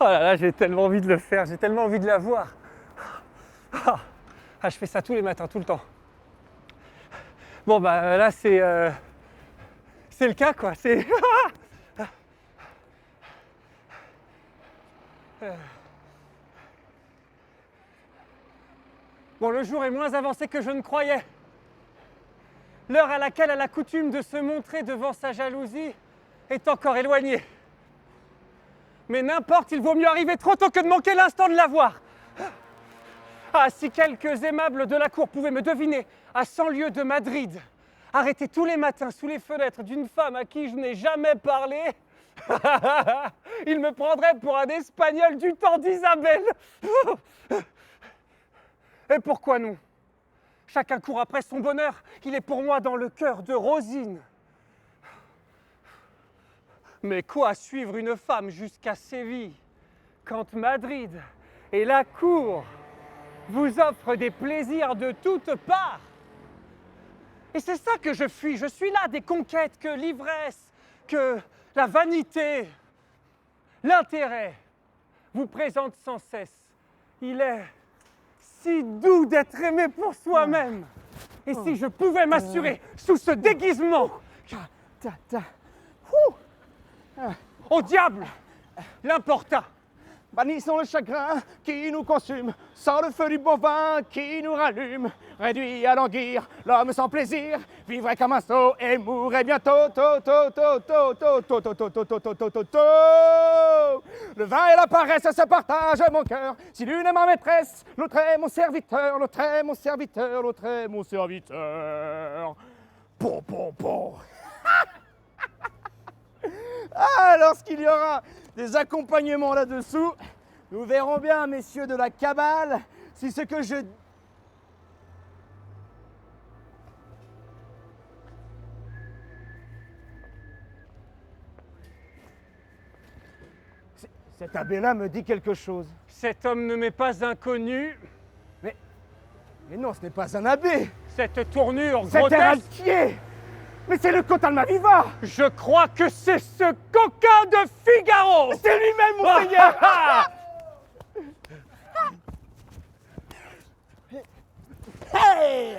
Oh là là, j'ai tellement envie de le faire, j'ai tellement envie de la voir. Je fais ça tous les matins, tout le temps. Bon bah là c'est le cas quoi, c'est... Bon, le jour est moins avancé que je ne croyais. L'heure à laquelle elle a coutume de se montrer devant sa jalousie est encore éloignée. Mais n'importe, il vaut mieux arriver trop tôt que de manquer l'instant de la voir. Ah, si quelques aimables de la cour pouvaient me deviner à 100 lieues de Madrid, arrêté tous les matins sous les fenêtres d'une femme à qui je n'ai jamais parlé, ils me prendraient pour un Espagnol du temps d'Isabelle. Et pourquoi non? Chacun court après son bonheur, il est pour moi dans le cœur de Rosine. Mais quoi suivre une femme jusqu'à Séville, quand Madrid et la cour vous offrent des plaisirs de toutes parts? Et c'est ça que je fuis, je suis là des conquêtes que l'ivresse, que la vanité, l'intérêt vous présentent sans cesse. Il est si doux d'être aimé pour soi-même. Et si je pouvais m'assurer sous ce déguisement... Au diable l'importa. Bannissons le chagrin qui nous consume, sans le feu du bon vin qui nous rallume. Réduit à languir, l'homme sans plaisir vivrait comme un sot et mourrait bientôt. Le vin et la paresse se partagent mon cœur. Si l'une est ma maîtresse, l'autre est mon serviteur, l'autre est mon serviteur, l'autre est mon serviteur. Bon, bon, bon. Ah, lorsqu'il y aura des accompagnements là-dessous, nous verrons bien, messieurs de la cabale, si ce que je... Cet abbé-là me dit quelque chose. Cet homme ne m'est pas inconnu. Mais non, ce n'est pas un abbé. Cette tournure Cet grotesque... héraltier. Mais c'est le comte Almaviva. Je crois que c'est ce coquin de Figaro. C'est lui-même, monseigneur. Hey!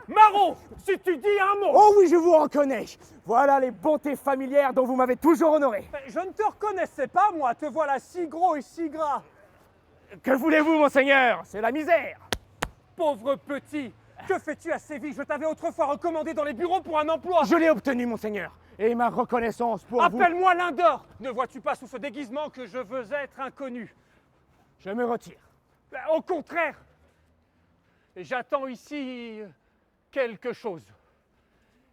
Marot, si tu dis un mot... Oh oui, je vous reconnais. Voilà les bontés familières dont vous m'avez toujours honoré. Je ne te reconnaissais pas, moi. Te voilà si gros et si gras. Que voulez-vous, monseigneur? C'est la misère. Pauvre petit, que fais-tu à Séville? Je t'avais autrefois recommandé dans les bureaux pour un emploi. Je l'ai obtenu, monseigneur. Et ma reconnaissance pour vous... Appelle-moi l'Indor. Ne vois-tu pas sous ce déguisement que je veux être inconnu? Je me retire. Au contraire. J'attends ici quelque chose.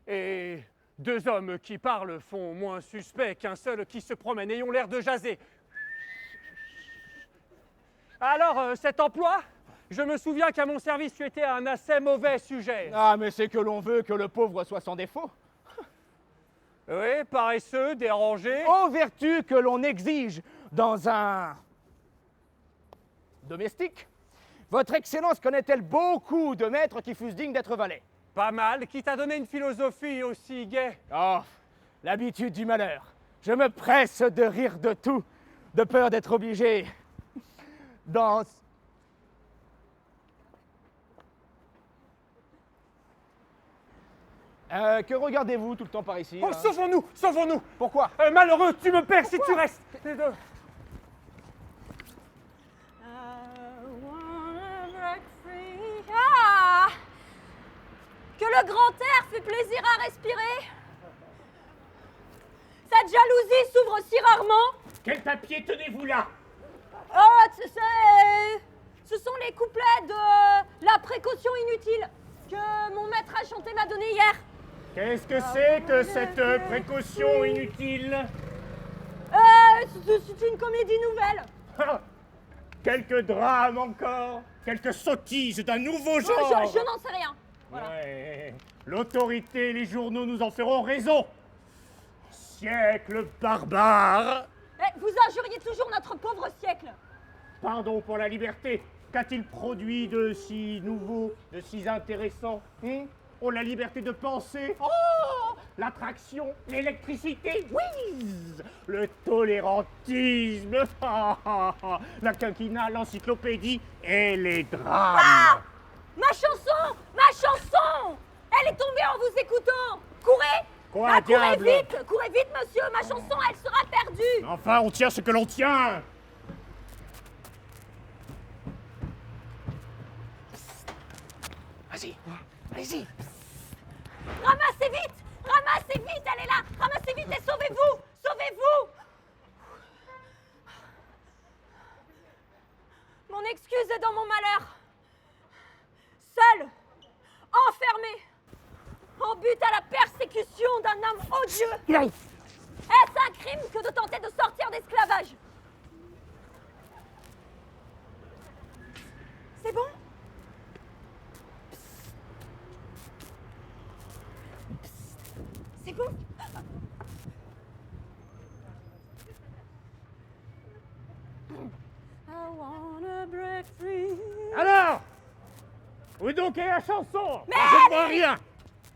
Et deux hommes qui parlent font moins suspect qu'un seul qui se promène. Ayons l'air de jaser. Alors, cet emploi? Je me souviens qu'à mon service, tu étais un assez mauvais sujet. Ah, mais c'est que l'on veut que le pauvre soit sans défaut. Oui, paresseux, dérangé. Aux vertus que l'on exige dans un domestique. Votre Excellence connaît-elle beaucoup de maîtres qui fussent dignes d'être valets? Pas mal. Qui t'a donné une philosophie aussi gaie? Oh, l'habitude du malheur. Je me presse de rire de tout, de peur d'être obligé dans... que regardez-vous tout le temps par ici? Oh, sauvons-nous, sauvons-nous. Pourquoi? Malheureux, tu me perds si tu restes. Les deux. Ah! Que le grand air fait plaisir à respirer. Cette jalousie s'ouvre si rarement. Quel papier tenez-vous là? Ce sont les couplets de La précaution inutile que mon maître à chanter m'a donné hier. Qu'est-ce que c'est que cette précaution inutile? C'est une comédie nouvelle. Quelques drames encore? Quelques sottises d'un nouveau genre? Je n'en sais rien. Voilà. Ouais. L'autorité et les journaux nous en feront raison. Siècle barbare. Vous injuriez toujours notre pauvre siècle. Pardon pour la liberté. Qu'a-t-il produit de si nouveau, de si intéressant? Oh, la liberté de penser. Oh, l'attraction, l'électricité, oui, le tolérantisme, la quinquina, l'encyclopédie et les drames. Ah! Ma chanson! Ma chanson! Elle est tombée en vous écoutant! Courez! Quoi, Ah, diable? courez vite, monsieur! Ma chanson, elle sera perdue! Enfin, on tient ce que l'on tient. Vas-y, allez-y. Ramassez vite! Ramassez vite! Elle est là! Ramassez vite et sauvez-vous! Sauvez-vous! Mon excuse est dans mon malheur. Seul, enfermé, en but à la persécution d'un homme odieux. Est-ce un crime que de tenter de sortir d'esclavage? C'est bon? C'est bon? I wanna break free. Alors, où donc est la chanson? Mais Je ne vois rien.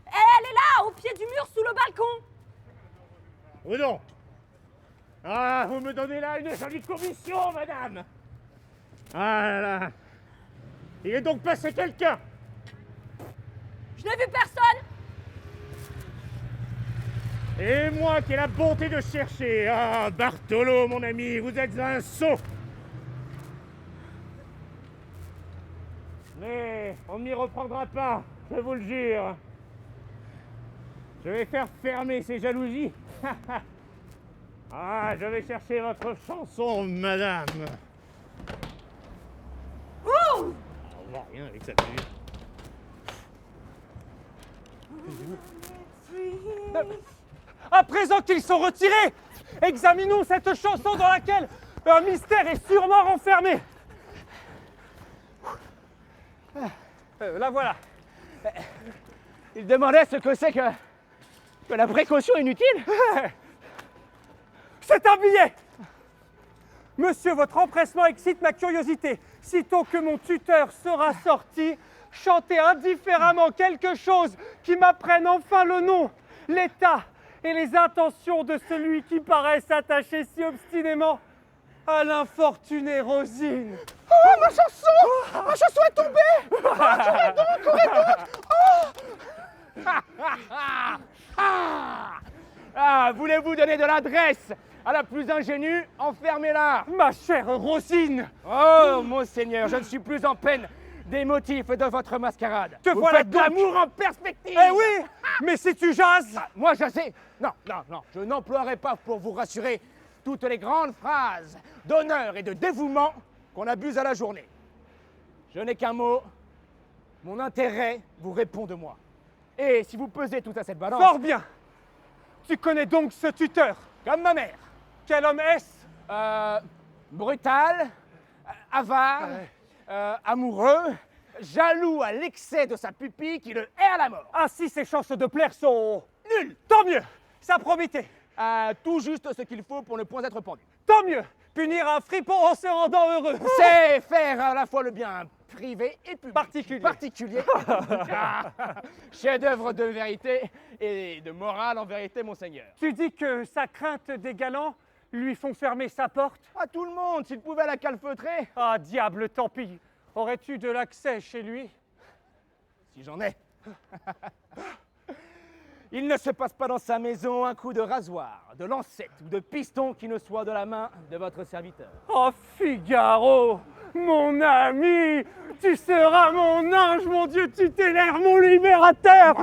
Elle est là, au pied du mur, sous le balcon. Où donc? Ah, vous me donnez là une jolie commission, madame. Ah là là. Il est donc passé quelqu'un. Je n'ai vu personne. Et moi qui ai la bonté de chercher. Ah, Bartholo, mon ami, vous êtes un sot. Mais on ne m'y reprendra pas, je vous le jure. Je vais faire fermer ces jalousies. Ah, je vais chercher votre chanson, madame. Ouh! On voit rien avec cette musique. À présent qu'ils sont retirés, examinons cette chanson dans laquelle un mystère est sûrement renfermé. La voilà. Il demandait ce que c'est que la précaution inutile. C'est un billet. Monsieur, votre empressement excite ma curiosité. Sitôt que mon tuteur sera sorti, chantez indifféremment quelque chose qui m'apprenne enfin le nom, l'état et les intentions de celui qui paraît s'attacher si obstinément à l'infortunée Rosine. Oh, ma chanson! Ma chanson est tombée! Ah, voulez-vous donner de l'adresse à la plus ingénue? Enfermez-la! Ma chère Rosine, Oh, mon seigneur, je ne suis plus en peine des motifs de votre mascarade. Te Vous voilà faites de donc. l'amour en perspective! eh oui, mais si tu jases, Moi, je sais. Non, non, non. Je n'emploierai pas pour vous rassurer toutes les grandes phrases d'honneur et de dévouement qu'on abuse à la journée. Je n'ai qu'un mot. Mon intérêt vous répond de moi. Et si vous pesez tout à cette balance, fort bien. Tu connais donc ce tuteur. comme ma mère, Quel homme est-ce? brutal, avare, amoureux, jaloux à l'excès de sa pupille qui le hait à la mort. Ainsi, ses chances de plaire sont Nul. tant mieux. Sa probité, Tout juste ce qu'il faut pour ne point être pendu. tant mieux. Punir un fripon en se rendant heureux. C'est faire à la fois le bien privé et public. Particulier. Particulier. Chef-d'œuvre de vérité et de morale en vérité, monseigneur. Tu dis que sa crainte des galants lui font fermer sa porte? À tout le monde, s'il pouvait la calfeutrer, Ah, diable, tant pis. Aurais-tu de l'accès chez lui? si j'en ai. Il ne se passe pas dans sa maison un coup de rasoir, de lancette ou de piston qui ne soit de la main de votre serviteur. Oh, Figaro, mon ami, tu seras mon ange, mon Dieu tutélaire, mon libérateur.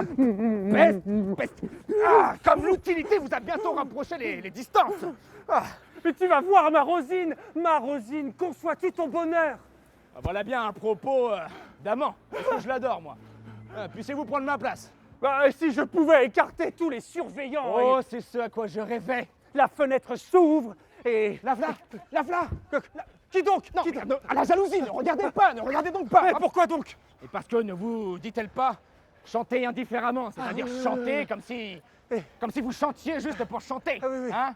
Peste, peste. Ah, comme l'utilité vous a bientôt rapproché les distances. Ah, Mais tu vas voir ma Rosine, conçois-tu ton bonheur? voilà bien un propos d'amant. Parce que je l'adore, moi. Puissiez-vous prendre ma place? Bah, si je pouvais écarter tous les surveillants. Oh, c'est ce à quoi je rêvais. La fenêtre s'ouvre et... La v'là, la v'là. Qui donc? Non, Qui donc? à la jalousie, ne regardez pas, ne regardez donc pas. Mais pourquoi donc? Et parce que ne vous dit-elle pas chanter indifféremment, c'est-à-dire chanter comme si vous chantiez juste pour chanter. Ah oui, oui. Hein?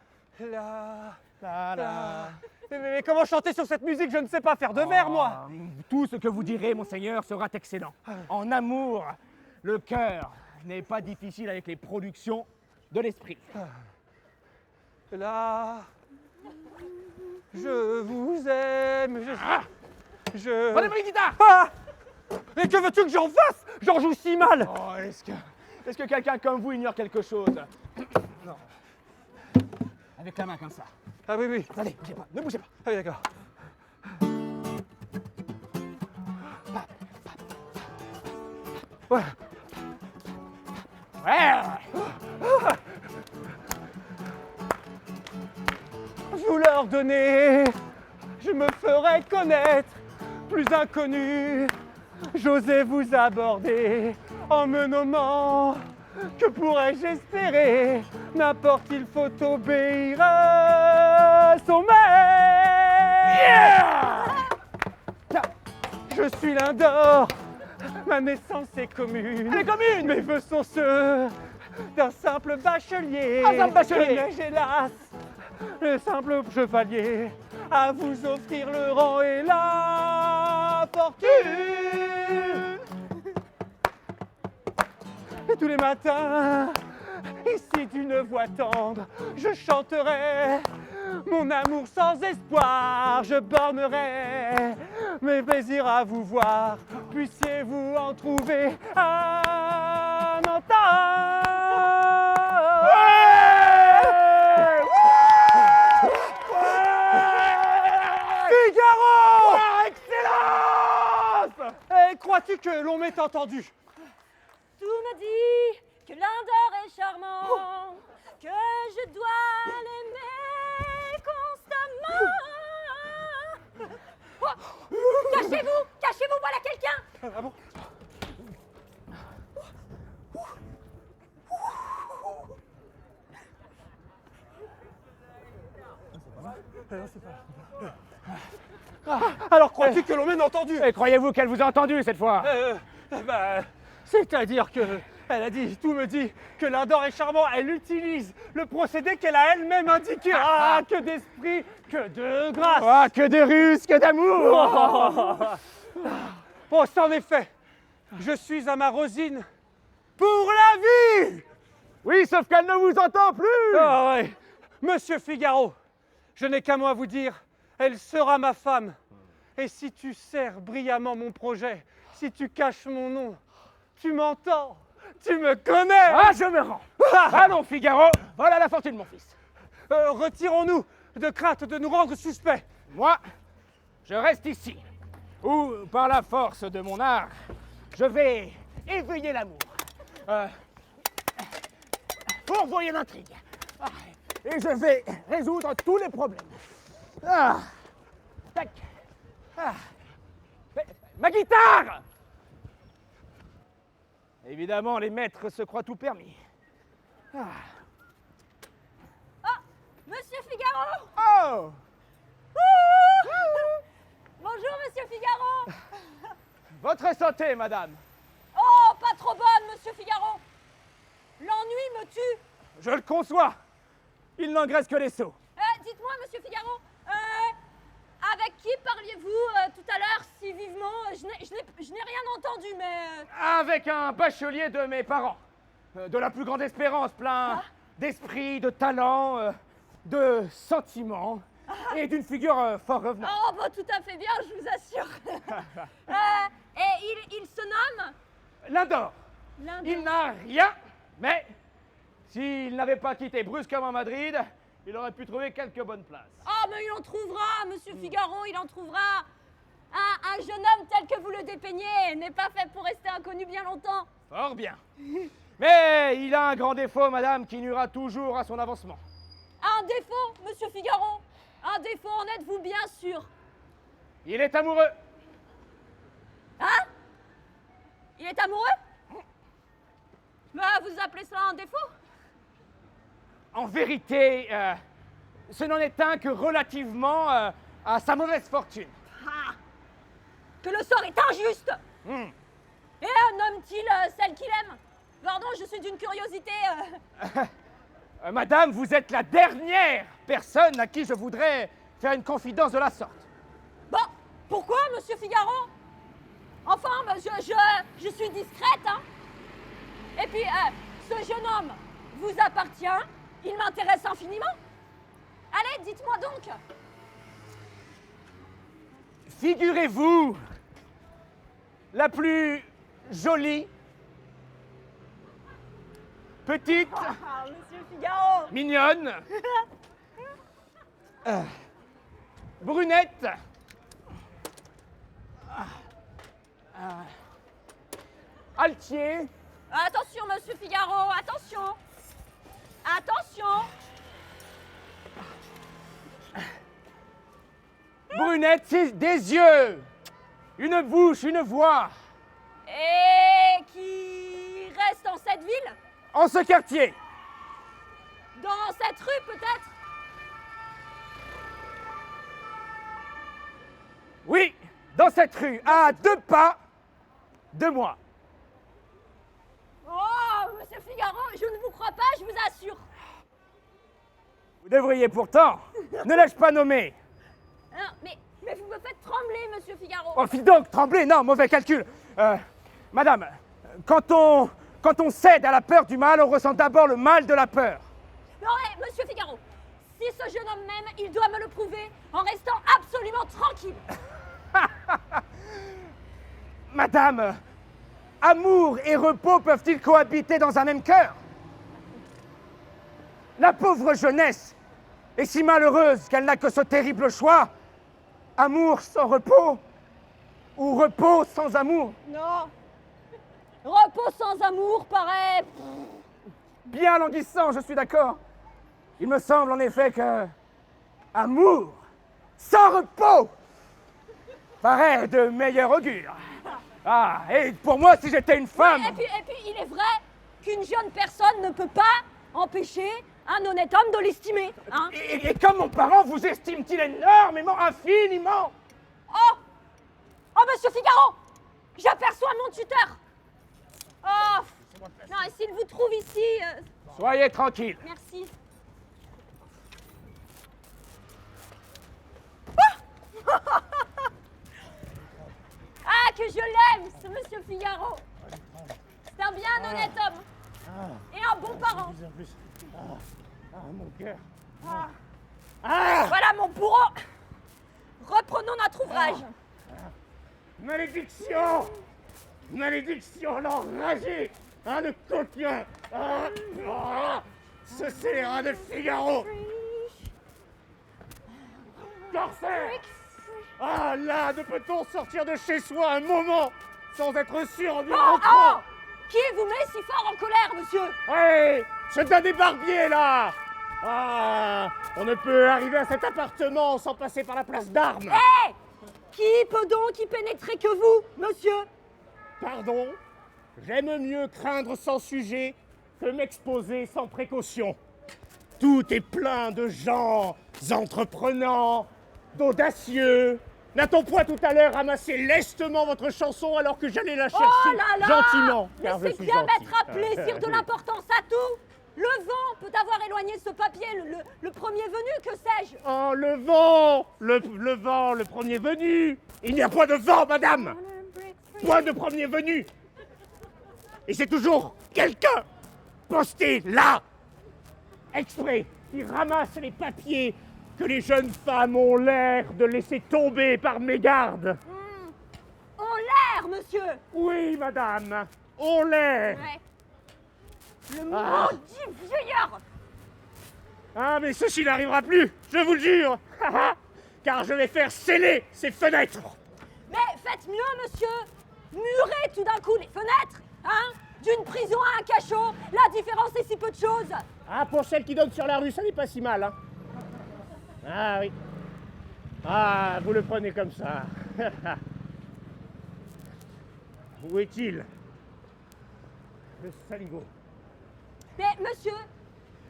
La... Mais comment chanter sur cette musique? Je ne sais pas faire de vers, moi. Tout ce que vous direz, monseigneur, sera excellent. En amour, le cœur n'est pas difficile avec les productions de l'esprit. Là, je vous aime. Je... Prenez-moi une guitare. Ah! Et que veux-tu que j'en fasse? J'en joue si mal. Oh, est-ce que quelqu'un comme vous ignore quelque chose? Non. Avec la main comme ça. Ah oui, oui. Allez, bougez pas, ne bougez pas. Ah oui, d'accord. Ouais. Ouais. Je vous leur donner, je me ferai connaître, plus inconnu. J'osais vous aborder en me nommant. Que pourrais-je espérer? N'importe, il faut obéir à son maître. Yeah! Je suis l'un d'or, ma naissance est commune. Elle est commune. Mes vœux sont ceux d'un simple bachelier. Un simple bachelier. Je n'ai, hélas, le simple chevalier à vous offrir le rang et la fortune. Et tous les matins, ici d'une voix tendre, je chanterai mon amour sans espoir. Je bornerai mes plaisirs à vous voir. Puissiez-vous en trouver un entendre. Figaro! Excellence! Et crois-tu que l'on m'ait entendu? Tout me dit que l'Indore est charmant, que je dois l'aimer constamment. Oh, cachez-vous, cachez-vous, voilà quelqu'un. Ah bon? Alors crois-tu que l'on m'ait entendu? Et croyez-vous qu'elle vous a entendu cette fois? C'est-à-dire que elle a dit, tout me dit que l'Indore est charmant. Elle utilise le procédé qu'elle a elle-même indiqué. Ah, que d'esprit, que de grâce. Ah, que de ruse, que d'amour! Bon, c'est en effet, je suis à ma Rosine pour la vie. Oui, sauf qu'elle ne vous entend plus! Ah ouais. Monsieur Figaro, je n'ai qu'un mot à vous dire, elle sera ma femme. Et si tu sers brillamment mon projet, si tu caches mon nom, tu m'entends, tu me connais. Ah, je me rends! Allons, Figaro, voilà la fortune, mon fils. Retirons-nous de crainte de nous rendre suspects. Moi, je reste ici, où, par la force de mon art, je vais éveiller l'amour, fourvoyer l'intrigue, et je vais résoudre tous les problèmes. Ah, tac. Ah. Ma guitare! Évidemment, les maîtres se croient tout permis. Oh, Monsieur Figaro. Oh! Bonjour, Monsieur Figaro. Votre santé, madame. Oh, pas trop bonne, Monsieur Figaro. L'ennui me tue. Je le conçois. Il n'engraisse que les seaux. Dites-moi, Monsieur Figaro, avec qui parliez-vous tout à l'heure si vivement? Je n'ai rien entendu, mais... Avec un bachelier de mes parents. De la plus grande espérance, plein d'esprit, de talent, de sentiments et d'une figure fort revenante. Oh, bah, tout à fait bien, je vous assure. Et il se nomme L'Indore. L'Indore. Il n'a rien, mais s'il n'avait pas quitté brusquement Madrid, il aurait pu trouver quelques bonnes places. Oh, mais il en trouvera, Monsieur Figaro, il en trouvera. Un jeune homme tel que vous le dépeignez n'est pas fait pour rester inconnu bien longtemps. Fort bien. Mais il a un grand défaut, madame, qui nuira toujours à son avancement. Un défaut, Monsieur Figaro. Un défaut, en êtes-vous bien sûr? Il est amoureux. Hein? Il est amoureux? Bah, vous appelez cela un défaut? En vérité, ce n'en est un que relativement à sa mauvaise fortune. Ah, que le sort est injuste. Et nomme-t-il celle qu'il aime? Pardon, je suis d'une curiosité... Madame, vous êtes la dernière personne à qui je voudrais faire une confidence de la sorte. Bon, pourquoi, Monsieur Figaro? Enfin, bah, je suis discrète, hein. Et puis, ce jeune homme vous appartient, il m'intéresse infiniment. Allez, dites-moi donc. Figurez-vous, la plus jolie, petite, Ah, Monsieur Figaro. mignonne, brunette, altier, Attention, Monsieur Figaro, attention. Attention. brunette, c'est des yeux, une bouche, une voix. Et qui reste en cette ville? En ce quartier, Dans cette rue, peut-être? oui, dans cette rue, à 2 pas de moi. Oh, Monsieur Figaro, je ne vous crois pas, je vous assure. Vous devriez pourtant, ne l'ai-je pas nommé? Hein, mais vous me faites trembler, Monsieur Figaro. Oh, fille donc, tremblez, non, mauvais calcul. Madame, quand on cède à la peur du mal, on ressent d'abord le mal de la peur. Non, Monsieur Figaro, si ce jeune homme m'aime, il doit me le prouver en restant absolument tranquille. Madame, amour et repos peuvent-ils cohabiter dans un même cœur? La pauvre jeunesse est si malheureuse qu'elle n'a que ce terrible choix. Amour sans repos ou repos sans amour. Non. Repos sans amour paraît... Bien languissant, je suis d'accord. Il me semble en effet que amour sans repos paraît de meilleur augure. Ah, et pour moi, si j'étais une femme... Et puis, il est vrai qu'une jeune personne ne peut pas empêcher un honnête homme de l'estimer. Hein? Et comme mon parent vous estime-t-il énormément, infiniment? Oh! Oh, Monsieur Figaro! J'aperçois mon tuteur! Oh! Non, et s'il vous trouve ici... Soyez tranquille. Merci. Ah, que je l'aime, ce Monsieur Figaro! C'est un bien honnête homme! Et un bon parent! Mon cœur. Voilà mon bourreau! Reprenons notre ouvrage! Malédiction! Malédiction, l'enragé! Le coquin! Ce scélérat de Figaro! Corsaire! Là, ne peut-on sortir de chez soi un moment sans être sûr du Oh, rentrant? oh! Qui vous met si fort en colère, monsieur? Hé! C'est un des barbiers, là! On ne peut arriver à cet appartement sans passer par la place d'armes! Hé! Qui peut donc y pénétrer que vous, monsieur? Pardon? J'aime mieux craindre sans sujet que m'exposer sans précaution. Tout est plein de gens entreprenants, d'audacieux. N'a-t-on point tout à l'heure ramassé lestement votre chanson alors que j'allais la chercher Oh là là! gentiment? Mais car je c'est suis bien gentil. mettre à plaisir de l'importance à tout! Le vent peut avoir éloigné ce papier, le premier venu, que sais-je? Oh, le vent! Le vent, le premier venu! Il n'y a point de vent, madame! Point de premier venu! Et c'est toujours quelqu'un posté là, exprès, qui ramasse les papiers que les jeunes femmes ont l'air de laisser tomber par mégarde. On l'air, monsieur! Oui, madame, on l'air. Ouais. Le maudit vieillard! Mais ceci n'arrivera plus, je vous le jure. Car je vais faire sceller ces fenêtres. Mais faites mieux, monsieur! Murez tout d'un coup les fenêtres, hein? D'une prison à un cachot, la différence est si peu de choses! Pour celle qui donne sur la rue, ça n'est pas si mal, hein. Oui. Vous le prenez comme ça. Où est-il? Le saligo. Mais monsieur,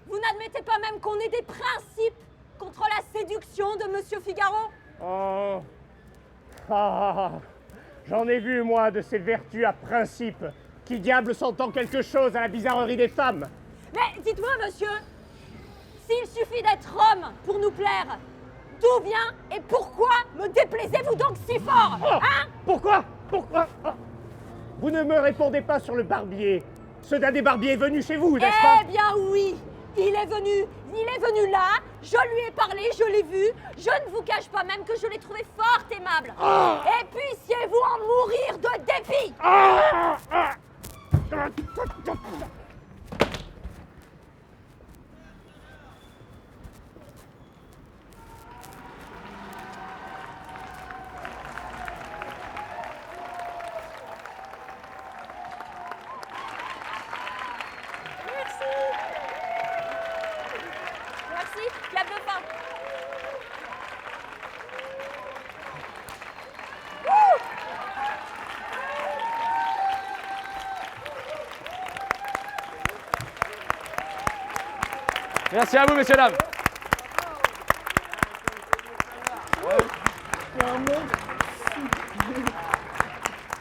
vous n'admettez pas même qu'on ait des principes contre la séduction de Monsieur Figaro? J'en ai vu, moi, de ces vertus à principe. Qui diable s'entend quelque chose à la bizarrerie des femmes? Mais dites-moi, monsieur, s'il suffit d'être homme pour nous plaire, d'où vient et pourquoi me déplaisez-vous donc si fort? Hein? Pourquoi? Vous ne me répondez pas sur le barbier. Ce dadais Barbier est venu chez vous, n'est-ce pas? Eh bien oui, il est venu là, je lui ai parlé, je l'ai vu, je ne vous cache pas même que je l'ai trouvé fort aimable. Et puissiez-vous en mourir de dépit. Merci, clap de fin. Merci à vous, messieurs, dames.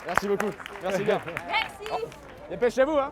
Merci beaucoup. Merci bien. Merci. Dépêchez-vous, hein.